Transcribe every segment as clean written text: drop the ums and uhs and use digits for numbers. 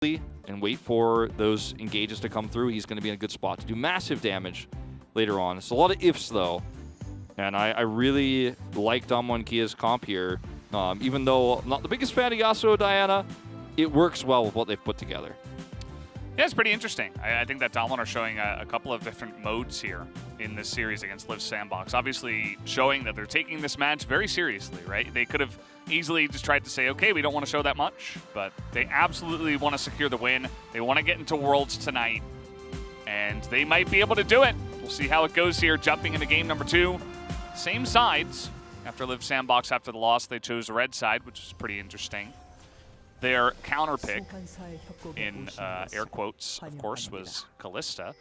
and wait for those engages to come through, he's going to be in a good spot to do massive damage later on. It's a lot of ifs, though. And I really like Damwon Kia's comp here. Even though I'm not the biggest fan of Yasuo Diana, it works well with what they've put together. Yeah, it's pretty interesting. I think that Damwon are showing a couple of different modes here in this series against Liv Sandbox. Obviously showing that they're taking this match very seriously, right? They could have easily just tried to say, okay, we don't want to show that much, but they absolutely want to secure the win. They want to get into Worlds tonight, and they might be able to do it. We'll see how it goes here, jumping into game number 2. Same sides. After Liv Sandbox, after the loss, they chose the red side, which is pretty interesting. Their counter pick, in air quotes, of course, was Kalista.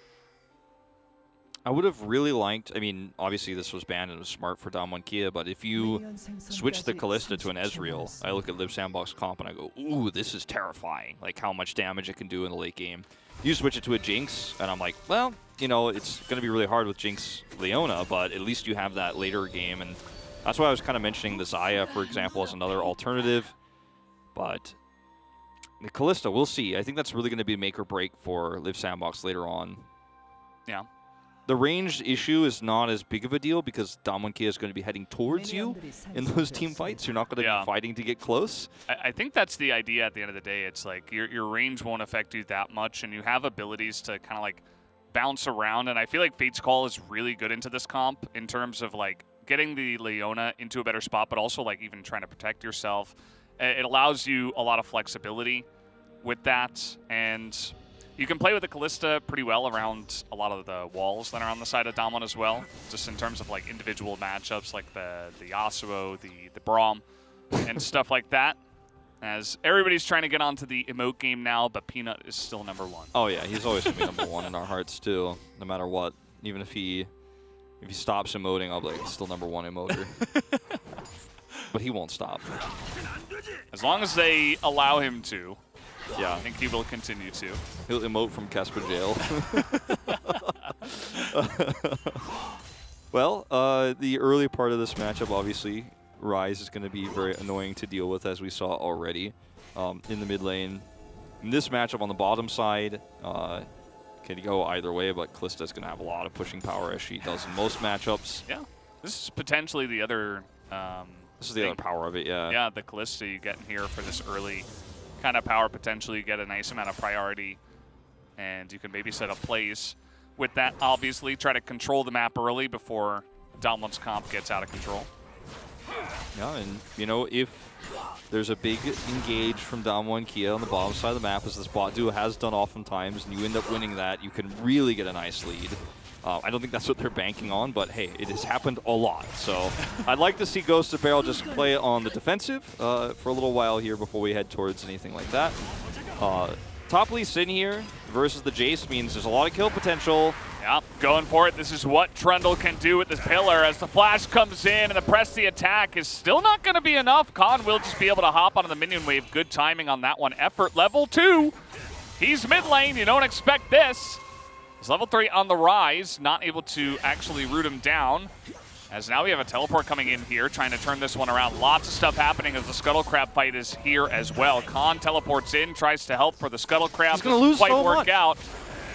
I would have really liked, I mean, obviously this was banned and it was smart for Damwon Kia, but if you switch the Kalista to an Ezreal, I look at Liv Sandbox comp and I go, ooh, this is terrifying, like how much damage it can do in the late game. You switch it to a Jinx, and I'm like, well, you know, it's going to be really hard with Jinx Leona, but at least you have that later game, and that's why I was kind of mentioning the Xayah, for example, as another alternative, but the Kalista, we'll see. I think that's really going to be make or break for Liv Sandbox later on. Yeah. The range issue is not as big of a deal because Damwon Kia is going to be heading towards you in those team fights. You're not going to be fighting to get close. I think that's the idea at the end of the day. It's like your range won't affect you that much, and you have abilities to kind of like bounce around. And I feel like Fate's Call is really good into this comp in terms of like getting the Leona into a better spot, but also like even trying to protect yourself. It allows you a lot of flexibility with that, and you can play with the Kalista pretty well around a lot of the walls that are on the side of Damwon as well, just in terms of like individual matchups like the Yasuo, the Braum, and stuff like that. As everybody's trying to get onto the emote game now, but Peanut is still number 1. Oh yeah, he's always going to be number 1 in our hearts too, no matter what. Even if he stops emoting, I'll be like, still number 1 emoter. But he won't stop. As long as they allow him to. Yeah. I think he will continue to. He'll emote from Casper Jail. Well, the early part of this matchup, obviously, Ryze is going to be very annoying to deal with, as we saw already in the mid lane. In this matchup on the bottom side, can go either way, but Kalista's going to have a lot of pushing power as she does in most matchups. Yeah. This is potentially the other... this is the other power of it, yeah. Yeah, the Kalista you get in here for this early kind of power potential. You get a nice amount of priority, and you can maybe set up plays with that. Obviously, try to control the map early before Damwon's comp gets out of control. Yeah, and you know, if there's a big engage from Damwon Kia on the bottom side of the map, as this bot duo has done oftentimes, and you end up winning that, you can really get a nice lead. I don't think that's what they're banking on, but hey, it has happened a lot. So I'd like to see Ghost of Barrel just play on the defensive for a little while here before we head towards anything like that. Top Lee Sin here versus the Jace means there's a lot of kill potential. Yep, going for it. This is what Trundle can do with this pillar as the flash comes in and the press the attack is still not going to be enough. Khan will just be able to hop onto the minion wave. Good timing on that one. Effort level 2. He's mid lane. You don't expect this. He's level 3 on the rise, not able to actually root him down. As now we have a teleport coming in here, trying to turn this one around. Lots of stuff happening as the Scuttle Crab fight is here as well. Khan teleports in, tries to help for the Scuttle Crab. He's going to lose quite so work much. out.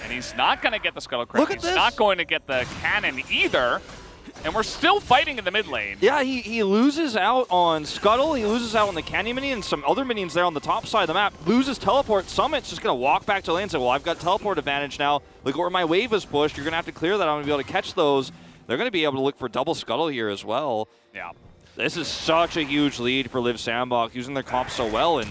And he's not going to get the Scuttle Crab. Look at He's this. not going to get the cannon either. And we're still fighting in the mid lane. Yeah, he loses out on Scuttle, he loses out on the Canyon minion, and some other minions there on the top side of the map. Loses teleport. Summit's just going to walk back to lane and say, well, I've got teleport advantage now. Look where my wave is pushed. You're going to have to clear that. I'm going to be able to catch those. They're going to be able to look for double Scuttle here as well. Yeah. This is such a huge lead for Liv Sandbox, using their comp so well. And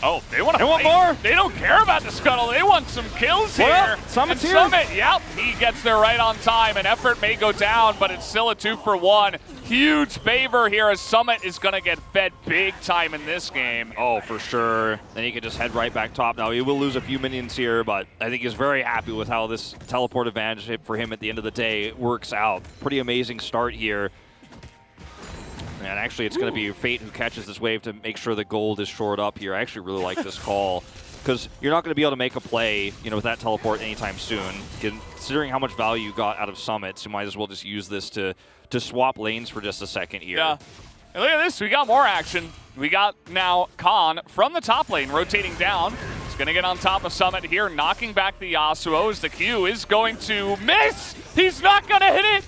oh, they want more. They don't care about the Scuttle. They want some kills here. Well, Summit's here. Summit, yep, he gets there right on time. And effort may go down, but it's still a 2-for-1. Huge favor here as Summit is going to get fed big time in this game. Oh, for sure. Then he can just head right back top. Now, he will lose a few minions here, but I think he's very happy with how this teleport advantage for him at the end of the day works out. Pretty amazing start here. And actually, it's going to be Fate who catches this wave to make sure the gold is shored up here. I actually really like this call, because you're not going to be able to make a play, you know, with that teleport anytime soon. Considering how much value you got out of Summits, you might as well just use this to swap lanes for just a second here. Yeah. And look at this. We got more action. We got now Khan from the top lane rotating down. He's going to get on top of Summit here, knocking back the Yasuo as the Q is going to miss. He's not going to hit it.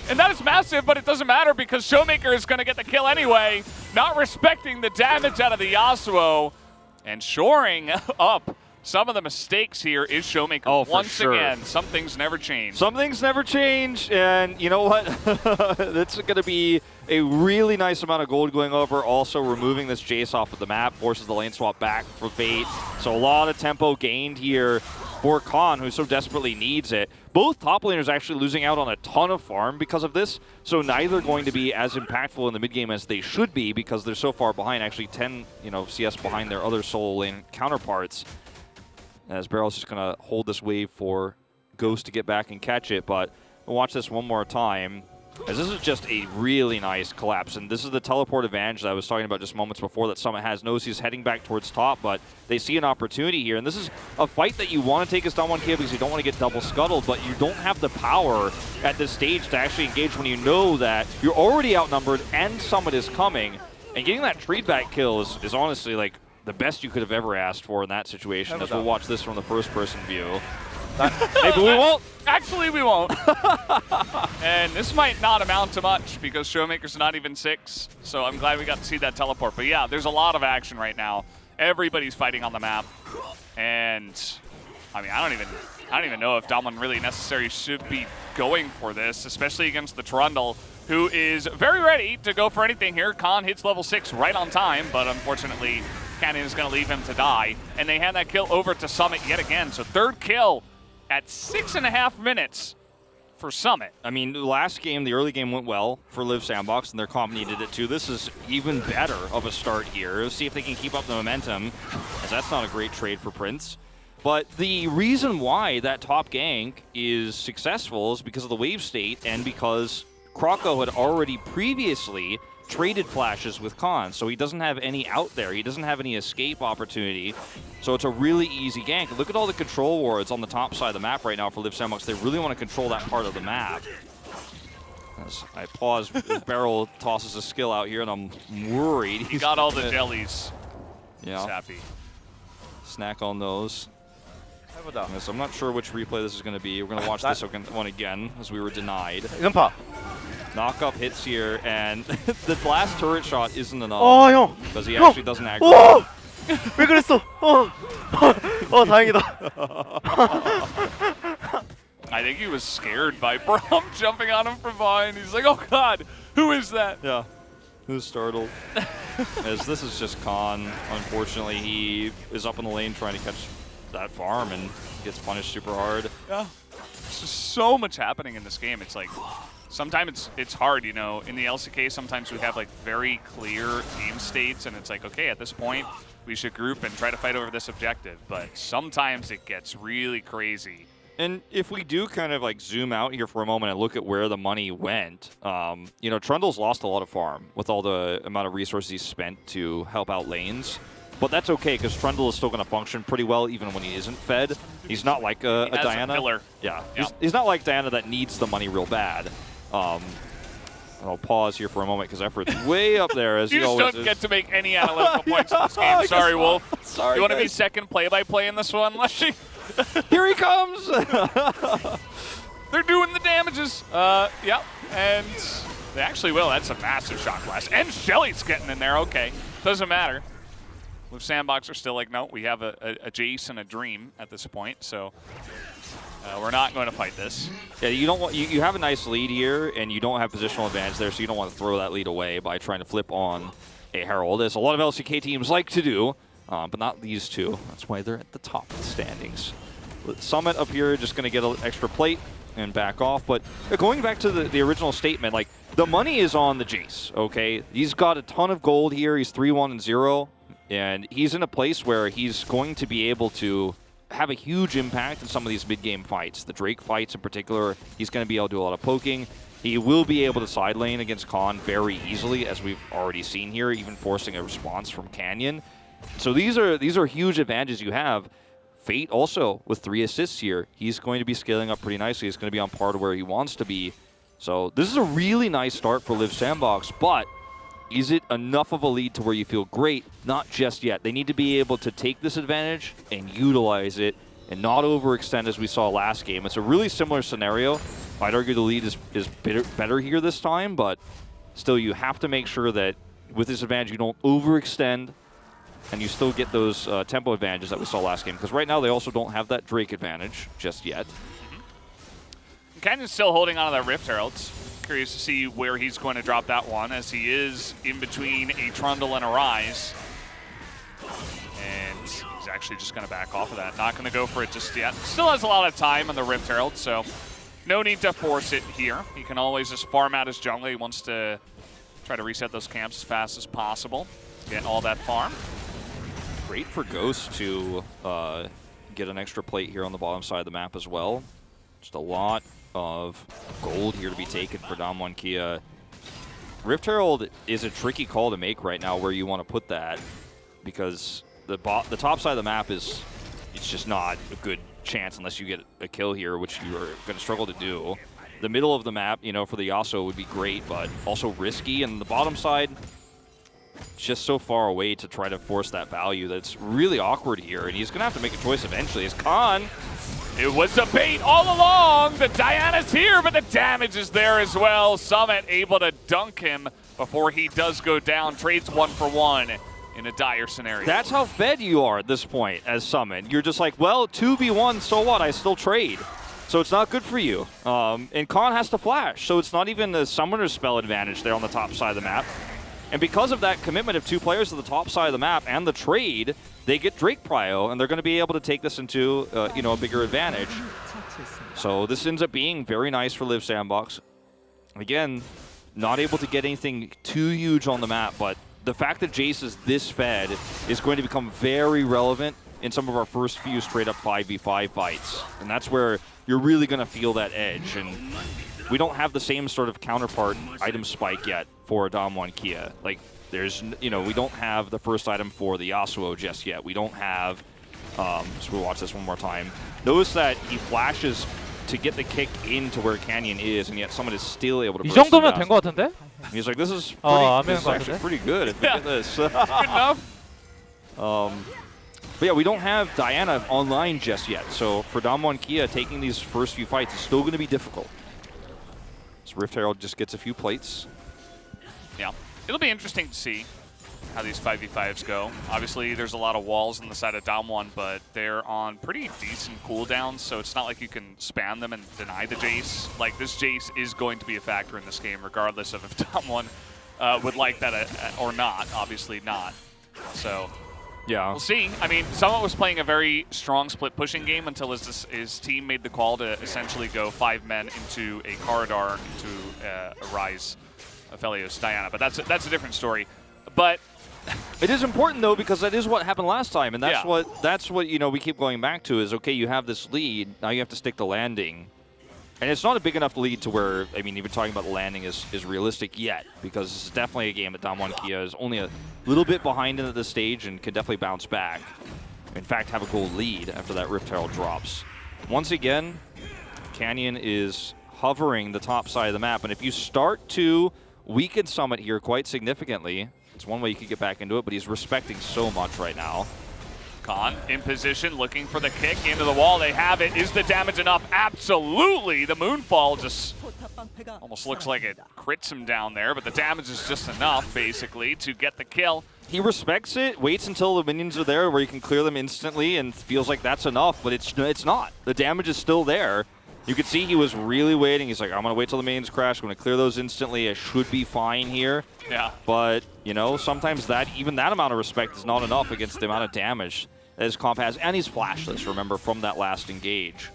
And that is massive, but it doesn't matter because Showmaker is going to get the kill anyway, not respecting the damage out of the Yasuo. And shoring up some of the mistakes here is Showmaker. Once again, some things never change. Some things never change, and you know what? That's going to be a really nice amount of gold going over. Also, removing this Jace off of the map forces the lane swap back for Fate. So a lot of tempo gained here for Khan, who so desperately needs it. Both top laners actually losing out on a ton of farm because of this, so neither going to be as impactful in the mid game as they should be because they're so far behind, actually 10 CS behind their other solo lane counterparts. As Barrel's just going to hold this wave for Ghost to get back and catch it, but we'll watch this one more time, as this is just a really nice collapse, and this is the teleport advantage that I was talking about just moments before that Summit has. Knows he's heading back towards top, but they see an opportunity here, and this is a fight that you want to take as down 1K because you don't want to get double scuttled, but you don't have the power at this stage to actually engage when you know that you're already outnumbered and Summit is coming, and getting that trade back kill is honestly like the best you could have ever asked for in that situation, as we'll watch this from the first-person view. Maybe we won't. Actually, we won't. And this might not amount to much because Showmaker's not even 6, so I'm glad we got to see that teleport. But yeah, there's a lot of action right now. Everybody's fighting on the map, and I mean, I don't even know if Damwon really necessarily should be going for this, especially against the Trundle, who is very ready to go for anything here. Khan hits level 6 right on time, but unfortunately, Canyon is going to leave him to die. And they hand that kill over to Summit yet again. So third kill at 6.5 minutes for Summit. I mean, the last game, the early game went well for Live Sandbox, and their comp needed it too. This is even better of a start here. Let's see if they can keep up the momentum, as that's not a great trade for Prince. But the reason why that top gank is successful is because of the wave state and because Kroko had already previously traded flashes with Khan, so he doesn't have any out there. He doesn't have any escape opportunity, so it's a really easy gank. Look at all the control wards on the top side of the map right now for Live Sandbox. They really want to control that part of the map. As I pause, Barrel tosses a skill out here, and I'm worried. He got all the jellies. Yeah. He's happy. Snack on those. So I'm not sure which replay this is going to be. We're going to watch this one again, as we were denied. Knock-up hits here, and the last turret shot isn't enough because he actually doesn't aggro. 왜 그랬어? 다행이다. I think he was scared by Braum jumping on him from behind. He's like, oh god, who is that? Yeah, who's startled? As this is just Khan. Unfortunately, he is up in the lane trying to catch that farm and gets punished super hard. Yeah, there's just so much happening in this game. It's like, sometimes it's hard, you know. In the LCK, sometimes we have like very clear game states, and it's like, okay, at this point, we should group and try to fight over this objective. But sometimes it gets really crazy. And if we do kind of like zoom out here for a moment and look at where the money went, you know, Trundle's lost a lot of farm with all the amount of resources he's spent to help out lanes. But that's okay, because Trundle is still going to function pretty well even when he isn't fed. He's not like a Diana. A killer. Yeah, he's not like Diana that needs the money real bad. I'll pause here for a moment because effort's way up there. As you just don't get to make any analytical points in this game. Sorry, Wolf. Sorry, you want to be second play-by-play in this one, Leshy? Here he comes! They're doing the damages. Yep, and they actually will. That's a massive shot blast. And Shelly's getting in there. Okay, doesn't matter. With Sandbox are still like, no, we have a Jace and a Dream at this point, so we're not going to fight this. Yeah, you don't want you have a nice lead here, and you don't have positional advantage there, so you don't want to throw that lead away by trying to flip on a Herald, as a lot of LCK teams like to do, but not these two. That's why they're at the top of the standings. Summit up here just going to get an extra plate and back off, but going back to the original statement, like, the money is on the Jace, okay? He's got a ton of gold here. He's 3-1-0. And he's in a place where he's going to be able to have a huge impact in some of these mid-game fights. The Drake fights in particular, he's going to be able to do a lot of poking. He will be able to side lane against Khan very easily, as we've already seen here, even forcing a response from Canyon. So these are huge advantages you have. Fate also, with 3 assists here, he's going to be scaling up pretty nicely. He's going to be on par to where he wants to be. So this is a really nice start for Live Sandbox, but Is it enough of a lead to where you feel great? Not just yet. They need to be able to take this advantage and utilize it and not overextend as we saw last game. It's a really similar scenario. I'd argue the lead is better here this time, but still you have to make sure that with this advantage you don't overextend and you still get those tempo advantages that we saw last game. Because right now they also don't have that Drake advantage just yet. Canyon's still holding on to that Rift Heralds. Curious to see where he's going to drop that one, as he is in between a Trundle and a Rise. And he's actually just going to back off of that. Not going to go for it just yet. Still has a lot of time on the Rift Herald, so no need to force it here. He can always just farm out his jungle. He wants to try to reset those camps as fast as possible. Get all that farm. Great for Ghost to get an extra plate here on the bottom side of the map as well. Just a lot of gold here to be taken for Damwon Kia. Rift Herald is a tricky call to make right now where you want to put that, because the top side of the map it's just not a good chance unless you get a kill here, which you are going to struggle to do. The middle of the map, you know, for the Yasuo would be great, but also risky. And the bottom side, just so far away to try to force that value that's really awkward here. And he's going to have to make a choice eventually. As Khan, it was a bait all along. The Diana's here, but the damage is there as well. Summit able to dunk him before he does go down. Trades 1-for-1 in a dire scenario. That's how fed you are at this point as Summit. You're just like, well, 2v1, so what? I still trade. So it's not good for you. And Khan has to flash, so it's not even the Summoner's spell advantage there on the top side of the map. And because of that commitment of 2 players to the top side of the map and the trade, they get Drake Prio, and they're going to be able to take this into a bigger advantage. So this ends up being very nice for Live Sandbox. Again, not able to get anything too huge on the map, but the fact that Jace is this fed is going to become very relevant in some of our first few straight-up 5v5 fights. And that's where you're really going to feel that edge. And we don't have the same sort of counterpart item spike yet for Damwon Kia. Like, there's, we don't have the first item for the Yasuo just yet. We don't have, so we'll watch this one more time. Notice that he flashes to get the kick into where Canyon is, and yet someone is still able to 이 burst him 정도면 down. 된 것 같은데? He's like, this is 안 this is 되는 것 actually 같은데? pretty good if we get this. Good enough. But yeah, we don't have Diana online just yet, so for Damwon Kia, taking these first few fights is still going to be difficult. So Rift Herald just gets a few plates. Yeah. It'll be interesting to see how these 5v5s go. Obviously, there's a lot of walls on the side of Damwon, but they're on pretty decent cooldowns, so it's not like you can spam them and deny the Jace. Like, this Jace is going to be a factor in this game, regardless of if Damwon would like that or not. Obviously not. So Yeah. we'll see. I mean, Summit was playing a very strong split pushing game until his team made the call to essentially go 5 men into a Corridor, into a Rise, Aphelios, Diana. But that's a different story. But It is important though, because that is what happened last time, and that's Yeah. what we keep going back to is, okay, you have this lead, now you have to stick to landing. And it's not a big enough lead to where, I mean, even talking about the landing is realistic yet, because this is definitely a game that Damwon Kia is only a little bit behind in at this stage and can definitely bounce back. In fact, have a gold lead after that Rift Herald drops. Once again, Canyon is hovering the top side of the map, and if you start to weaken Summit here quite significantly, it's one way you could get back into it, but he's respecting so much right now. Khan in position, looking for the kick into the wall. They have it. Is the damage enough? Absolutely. The Moonfall just almost looks like it crits him down there, but the damage is just enough, basically, to get the kill. He respects it, waits until the minions are there where you can clear them instantly and feels like that's enough, but it's not. The damage is still there. You could see he was really waiting. He's like, I'm going to wait till the minions crash. I'm going to clear those instantly. I should be fine here. Yeah. But, sometimes even that amount of respect is not enough against the amount of damage that his comp has. And he's flashless, remember, from that last engage.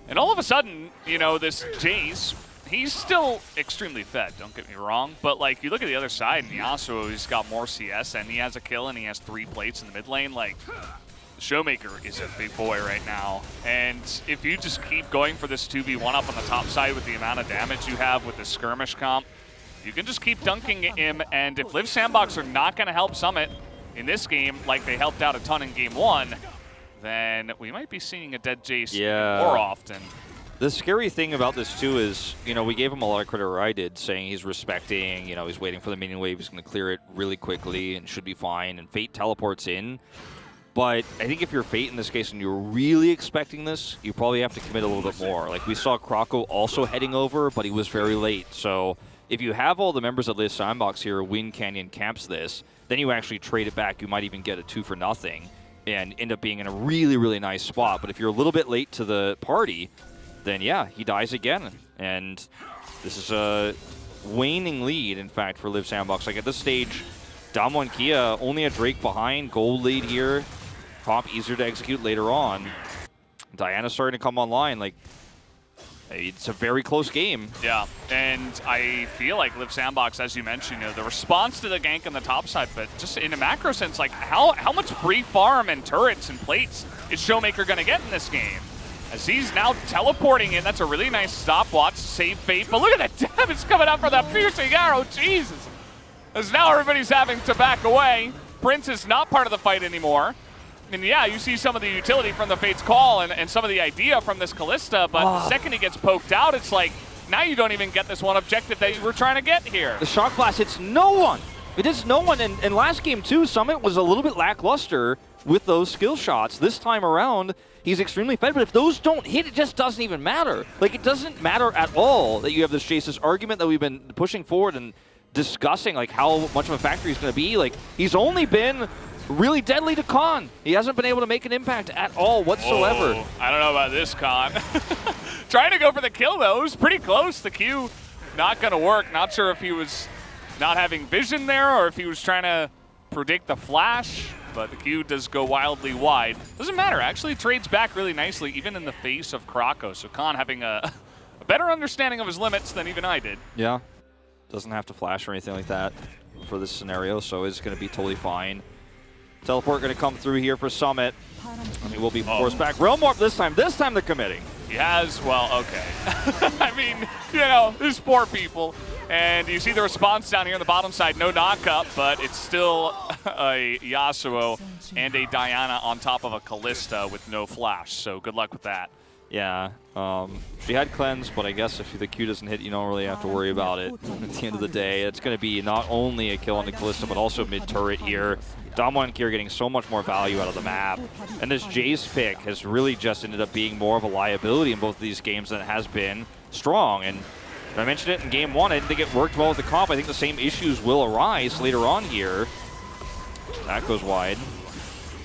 And all of a sudden, this Jace, he's still extremely fed, don't get me wrong. But, like, you look at the other side, and Yasuo, he's got more CS, and he has a kill, and he has 3 plates in the mid lane. Like, Showmaker is a big boy right now. And if you just keep going for this 2v1 up on the top side with the amount of damage you have with the skirmish comp, you can just keep dunking him. And if Live Sandbox are not going to help Summit in this game like they helped out a ton in Game 1, then we might be seeing a dead Jace more often. The scary thing about this, too, is, you know, we gave him a lot of credit, or I did, saying he's respecting, you know, he's waiting for the minion wave, he's going to clear it really quickly and should be fine, and Fate teleports in. But I think if you're Fate in this case and you're really expecting this, you probably have to commit a little bit more. Like, we saw Krako also heading over, but he was very late. So if you have all the members of LSB Sandbox here win Canyon camps this, then you actually trade it back. You might even get a 2 for nothing and end up being in a really, really nice spot. But if you're a little bit late to the party, then yeah, he dies again. And this is a waning lead, in fact, for LSB Sandbox. Like, at this stage, Damo and Kia only a Drake behind, gold lead here. Top easier to execute later on. Diana's starting to come online. Like, it's a very close game. Yeah, and I feel like LSB Sandbox, as you mentioned, you know, the response to the gank on the top side, but just in a macro sense, like how much free farm and turrets and plates is Showmaker going to get in this game? As he's now teleporting in, that's a really nice stopwatch to save Fate, but look at that damage coming out for that piercing arrow, Jesus! As now everybody's having to back away. Prince is not part of the fight anymore. And yeah, you see some of the utility from the Fate's Call and some of the idea from this Kalista, but the second he gets poked out, it's like, now you don't even get this one objective that you were trying to get here. The Shock Blast hits no one. It hits no one, and last game too, Summit was a little bit lackluster with those skill shots. This time around, he's extremely fed, but if those don't hit, it just doesn't even matter. Like, it doesn't matter at all that you have this Chase, this argument that we've been pushing forward and discussing, like, how much of a factor he's going to be. Like, he's only been really deadly to Khan. He hasn't been able to make an impact at all whatsoever. Oh, I don't know about this, Khan. Trying to go for the kill, though. It was pretty close. The Q not going to work. Not sure if he was not having vision there or if he was trying to predict the flash, but the Q does go wildly wide. Doesn't matter. Actually trades back really nicely, even in the face of Krako. So Khan having a better understanding of his limits than even I did. Yeah. Doesn't have to flash or anything like that for this scenario, so it's going to be totally fine. Teleport going to come through here for Summit. And he will be forced back. Realm Warp this time. This time they're committing. He has, well, okay. I mean, you know, there's 4 people. And you see the response down here on the bottom side. No knock-up, but it's still a Yasuo and a Diana on top of a Kalista with no flash. So good luck with that. Yeah. She had cleanse, but I guess if the Q doesn't hit, you don't really have to worry about it. At the end of the day, it's going to be not only a kill on the Kalista, but also mid-turret here. Damo and Kia are getting so much more value out of the map. And this Jace pick has really just ended up being more of a liability in both of these games than it has been strong. And I mentioned it in game 1, I didn't think it worked well with the comp. I think the same issues will arise later on here. That goes wide.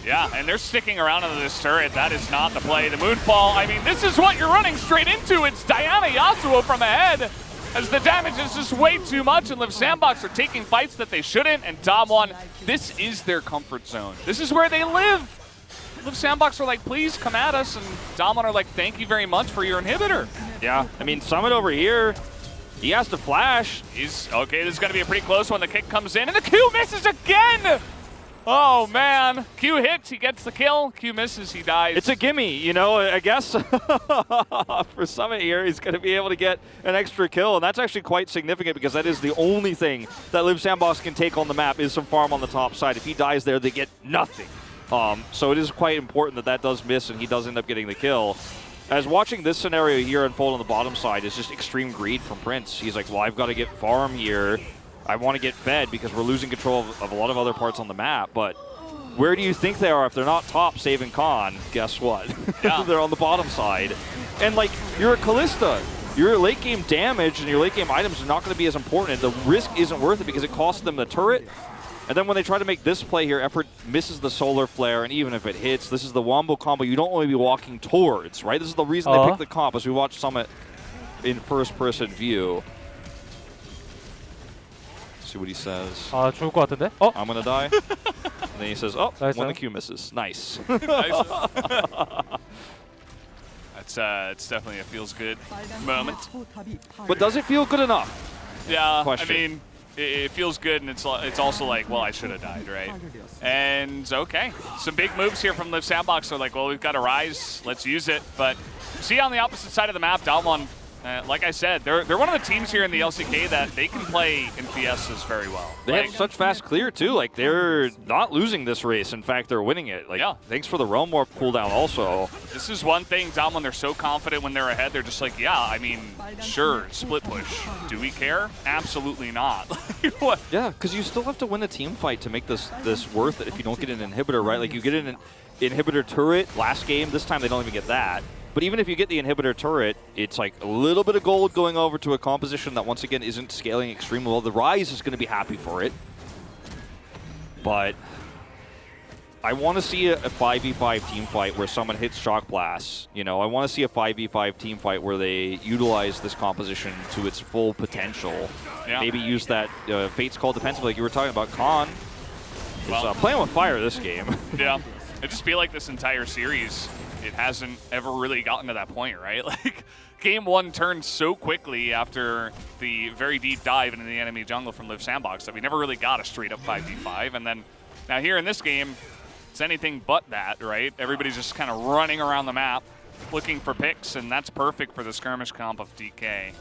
Yeah, and they're sticking around on this turret. That is not the play. The Moonfall, I mean, this is what you're running straight into. It's Diana Yasuo from ahead, as the damage is just way too much, and LSB Sandbox are taking fights that they shouldn't, and Dom1, this is their comfort zone. This is where they live. LSB Sandbox are like, please come at us, and Dom1 are like, thank you very much for your inhibitor. Yeah, I mean, Summit over here, he has to flash. Okay, this is going to be a pretty close one. The kick comes in, and the Q misses again! Oh, man. Q hits, he gets the kill. Q misses, he dies. It's a gimme, you know, I guess. For Summit here, he's going to be able to get an extra kill, and that's actually quite significant because that is the only thing that LSB Sandbox can take on the map is some farm on the top side. If he dies there, they get nothing. So it is quite important that that does miss and he does end up getting the kill. As watching this scenario here unfold on the bottom side is just extreme greed from Prince. He's like, well, I've got to get farm here. I want to get fed because we're losing control of a lot of other parts on the map, but where do you think they are if they're not top saving Khan? Guess what? Yeah. They're on the bottom side. And like, you're a Kalista. Your late game damage and your late game items are not going to be as important. The risk isn't worth it because it costs them the turret. And then when they try to make this play here, Effort misses the solar flare, and even if it hits, this is the wombo combo you don't want to be walking towards, right? This is the reason they picked the comp, as we watch Summit in first-person view. See what he says. 죽을 것 같은데? I'm gonna die. And then he says, oh, nice, when the Q misses. Nice. Nice. It's definitely a feels good moment. But does it feel good enough? Yeah, Question. I mean, it feels good, and it's also like, well, I should have died, right? And okay, some big moves here from LSB Sandbox. They're like, well, we've got a rise, let's use it. But see on the opposite side of the map, Dom1 Like I said, they're one of the teams here in the LCK that they can play in Fiestas very well. They have such fast clear, too. Like, they're not losing this race. In fact, they're winning it. Like, yeah. Thanks for the Realm Warp cooldown also. This is one thing, Dom, when they're so confident when they're ahead, they're just like, yeah, I mean, sure, split push. Do we care? Absolutely not. Yeah, because you still have to win a team fight to make this worth it if you don't get an inhibitor, right? Like, you get an inhibitor turret last game. This time they don't even get that. But even if you get the inhibitor turret, it's like a little bit of gold going over to a composition that, once again, isn't scaling extremely well. The Rise is going to be happy for it. But I want to see a 5v5 team fight where someone hits Shock Blast. You know, I want to see a 5v5 team fight where they utilize this composition to its full potential. Yeah. Maybe use that Fate's Call defensively, like you were talking about. Khan is playing with fire this game. Yeah. I just feel like this entire series, it hasn't ever really gotten to that point, right? Like, game one turned so quickly after the very deep dive into the enemy jungle from Live Sandbox that we never really got a straight-up 5v5. And then now here in this game, it's anything but that, right? Everybody's just kind of running around the map looking for picks, and that's perfect for the skirmish comp of DK.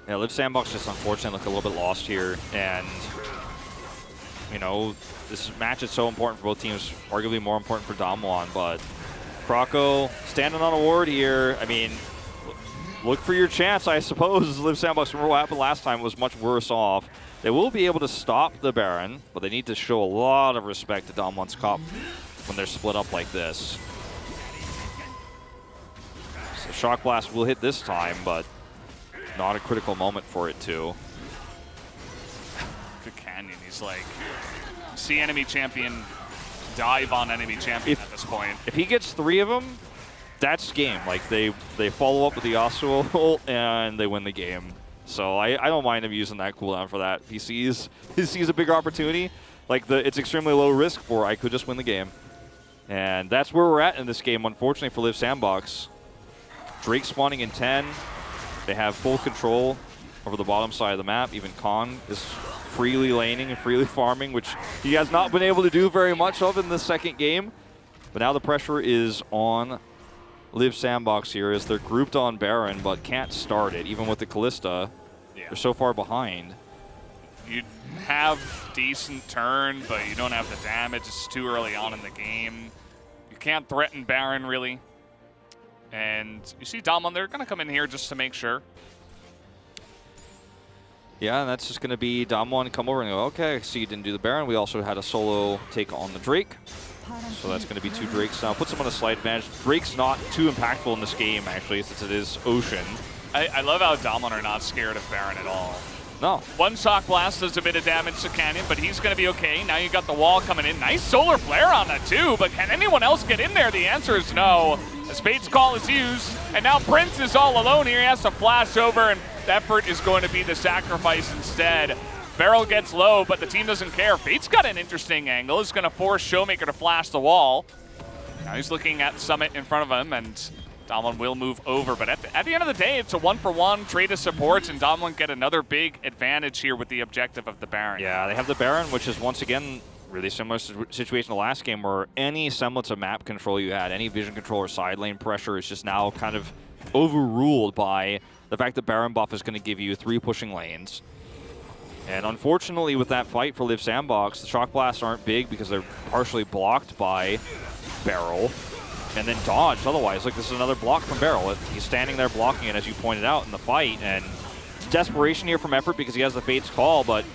Yeah, Live Sandbox just unfortunately look a little bit lost here, and you know, this match is so important for both teams, arguably more important for Damwon, but Croco standing on a ward here. I mean, look for your chance, I suppose. Live Sandbox, remember what happened last time, was much worse off. They will be able to stop the Baron, but they need to show a lot of respect to Damwon's cop when they're split up like this. So Shock Blast will hit this time, but not a critical moment for it too. Good Canyon, he's like, see enemy champion dive on enemy champion at this point. If he gets 3 of them, that's game. Like, they follow up with the Yasuo ult and they win the game. So I don't mind him using that cooldown for that. If he sees a bigger opportunity, like it's extremely low risk for, I could just win the game. And that's where we're at in this game, unfortunately, for Live Sandbox. Drake spawning in 10. They have full control over the bottom side of the map. Even Kong is freely laning and freely farming, which he has not been able to do very much of in the second game. But now the pressure is on Live Sandbox here as they're grouped on Baron, but can't start it. Even with the Callista, they're so far behind. You have decent turn, but you don't have the damage. It's too early on in the game. You can't threaten Baron, really. And you see Damwon, they're going to come in here just to make sure. Yeah, and that's just going to be Damwon come over and go, okay, so you didn't do the Baron. We also had a solo take on the Drake. So that's going to be 2 Drakes now. Puts him on a slight advantage. Drake's not too impactful in this game, actually, since it is Ocean. I love how Damwon are not scared of Baron at all. No. One Shock Blast does a bit of damage to Canyon, but he's going to be okay. Now you got the wall coming in. Nice Solar Flare on that too, but can anyone else get in there? The answer is no. As Fate's Call is used, and now Prince is all alone here. He has to flash over, and effort is going to be the sacrifice instead. Barrel gets low, but the team doesn't care. Fate's got an interesting angle. He's going to force Showmaker to flash the wall. Now he's looking at Summit in front of him, and Damwon will move over. But at the end of the day, it's a 1-for-1 trade of supports, and Damwon get another big advantage here with the objective of the Baron. Yeah, they have the Baron, which is once again really similar situation to the last game where any semblance of map control you had, any vision control or side lane pressure is just now kind of overruled by the fact that Baron buff is going to give you 3 pushing lanes. And unfortunately with that fight for Live Sandbox, the Shock Blasts aren't big because they're partially blocked by Barrel and then dodged otherwise. Like, this is another block from Barrel. He's standing there blocking it, as you pointed out, in the fight. And desperation here from Effort because he has the Fate's Call, but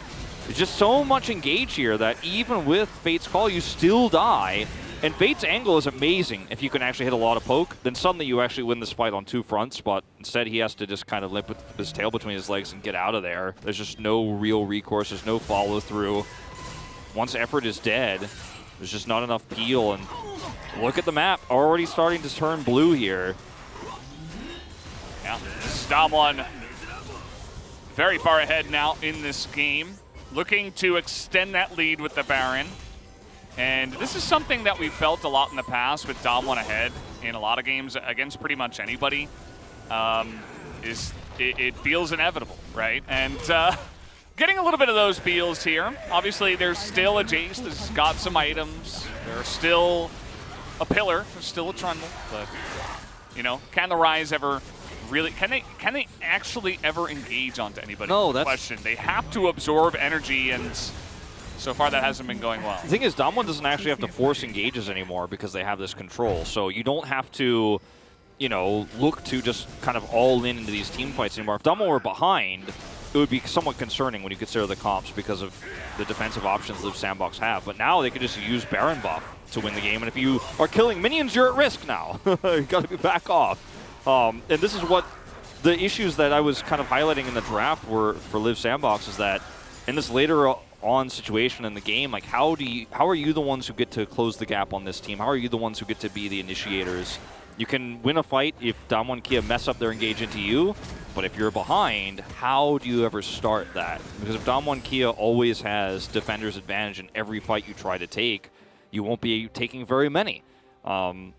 there's just so much engage here that even with Fate's Call, you still die. And Fate's angle is amazing. If you can actually hit a lot of poke, then suddenly you actually win this fight on 2 fronts, but instead he has to just kind of limp with his tail between his legs and get out of there. There's just no real recourse. There's no follow-through. Once Effort is dead, there's just not enough peel. And look at the map, already starting to turn blue here. Yeah, this is Damwon very far ahead now in this game, looking to extend that lead with the Baron. And this is something that we felt a lot in the past with Damwon ahead in a lot of games against pretty much anybody. It feels inevitable, right? And getting a little bit of those feels here. Obviously, there's still a Jace that's got some items. There's still a Pillar. There's still a Trundle. But, you know, can the Rise ever really can they actually ever engage onto anybody? No, Good that's question. They have to absorb energy, and so far that hasn't been going well. The thing is, Damwon doesn't actually have to force engages anymore because they have this control. So you don't have to, you know, look to just kind of all in into these team fights anymore. If Damwon were behind, it would be somewhat concerning when you consider the comps because of the defensive options Live Sandbox have. But now they could just use Baron buff to win the game. And if you are killing minions, you're at risk now. You got to be back off. And this is what the issues that I was kind of highlighting in the draft were for Live Sandbox, is that in this later on situation in the game, like how are you the ones who get to close the gap on this team? How are you the ones who get to be the initiators? You can win a fight if Damwon Kia mess up their engage into you, but if you're behind, how do you ever start that? Because if Damwon Kia always has defender's advantage in every fight you try to take, you won't be taking very many. And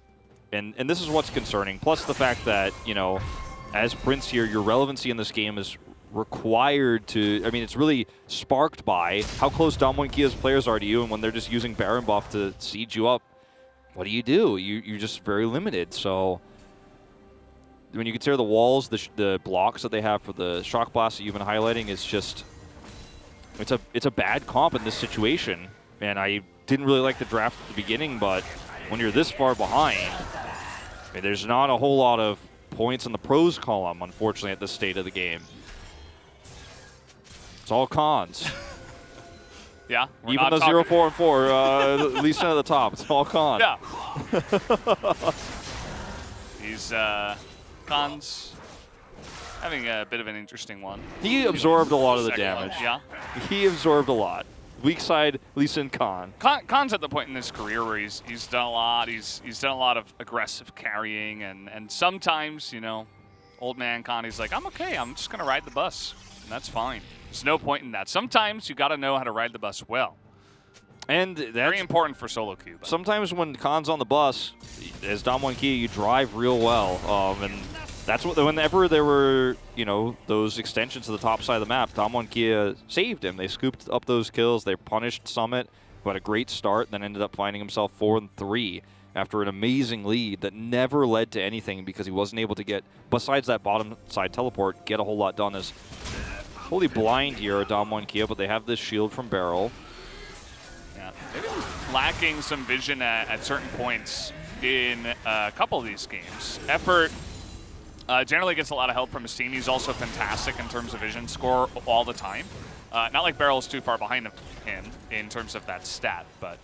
this is what's concerning. Plus the fact that, you know, as Prince here, your relevancy in this game is required to, I mean, it's really sparked by how close Damwon Kia's players are to you, and when they're just using Baron buff to siege you up, what do? You're just very limited. So when you consider the walls, the blocks that they have for the shock blast that you've been highlighting, is just, it's a bad comp in this situation. And I didn't really like the draft at the beginning, but when you're this far behind, I mean, there's not a whole lot of points in the pros column, unfortunately, at this state of the game. It's all cons. Yeah, even the 0-4 and 4, at least at the top, it's all cons. Yeah. These cons having a bit of an interesting one. He absorbed a lot of the damage. Yeah. He absorbed a lot. Weak side, Lee Sin Khan. Khan's at the point in his career where he's done a lot. He's done a lot of aggressive carrying, and sometimes, you know, old man Khan, he's like, I'm okay. I'm just gonna ride the bus, and that's fine. There's no point in that. Sometimes you got to know how to ride the bus well. And that's very important for solo queue. Sometimes when Khan's on the bus, as Damwon Kia, you drive real well. And that's what, whenever there were, you know, those extensions to the top side of the map, Damwon Kia saved him. They scooped up those kills. They punished Summit, who had a great start, then ended up finding himself 4-3 after an amazing lead that never led to anything because he wasn't able to get, besides that bottom side teleport, get a whole lot done. As totally blind here at Damwon Kia, but they have this shield from Barrel. Yeah, they've been lacking some vision at certain points in a couple of these games. Effort generally gets a lot of help from his team. He's also fantastic in terms of vision score all the time. Not like Barrel's too far behind him in terms of that stat, but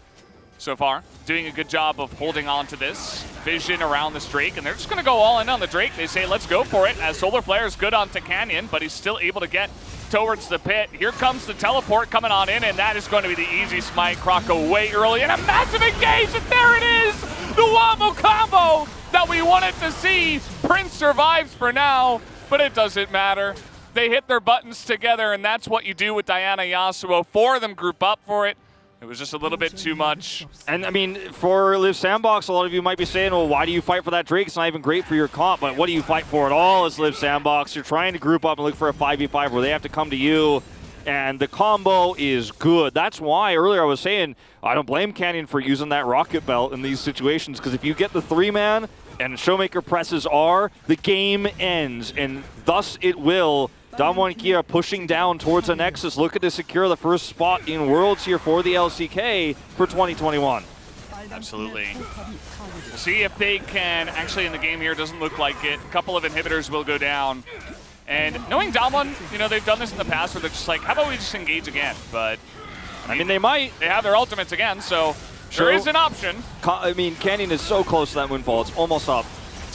so far doing a good job of holding on to this vision around this Drake, and they're just going to go all in on the Drake. They say, let's go for it, as Solar Flare is good onto Canyon, but he's still able to get towards the pit. Here comes the teleport coming on in, and that is going to be the easy smite. Croc away early, and a massive engage, and there it is! The wombo combo that we wanted to see. Prince survives for now, but it doesn't matter. They hit their buttons together, and that's what you do with Diana Yasuo. 4 of them group up for it. It was just a little bit too much. And, I mean, for Live Sandbox, a lot of you might be saying, well, why do you fight for that Drake? It's not even great for your comp, but what do you fight for at all as Live Sandbox? You're trying to group up and look for a 5v5 where they have to come to you, and the combo is good. That's why earlier I was saying I don't blame Canyon for using that rocket belt in these situations, because if you get the 3-man and Showmaker presses R, the game ends, and thus it will. Damwon Kia pushing down towards a Nexus, looking to secure the first spot in Worlds here for the LCK for 2021. Absolutely. We'll see if they can, actually in the game here, doesn't look like it. A couple of inhibitors will go down. And knowing Damwon, you know, they've done this in the past where they're just like, how about we just engage again? But, I mean they might. They have their ultimates again, so there is an option. I mean, Canyon is so close to that windfall, it's almost up.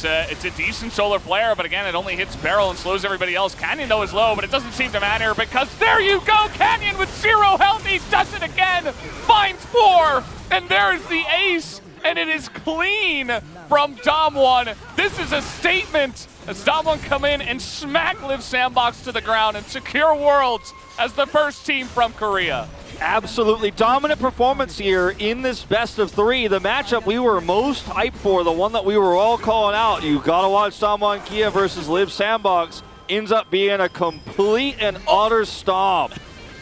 It's a decent Solar Flare, but again, it only hits Barrel and slows everybody else. Canyon, though, is low, but it doesn't seem to matter because there you go! Canyon with 0 health, he does it again! Finds 4, and there's the ace, and it is clean from Damwon. This is a statement as Damwon come in and smack Live Sandbox to the ground and secure Worlds as the first team from Korea. Absolutely dominant performance here in this best of 3. The matchup we were most hyped for, the one that we were all calling out. You gotta watch Damwon Kia versus Live Sandbox. Ends up being a complete and utter stomp.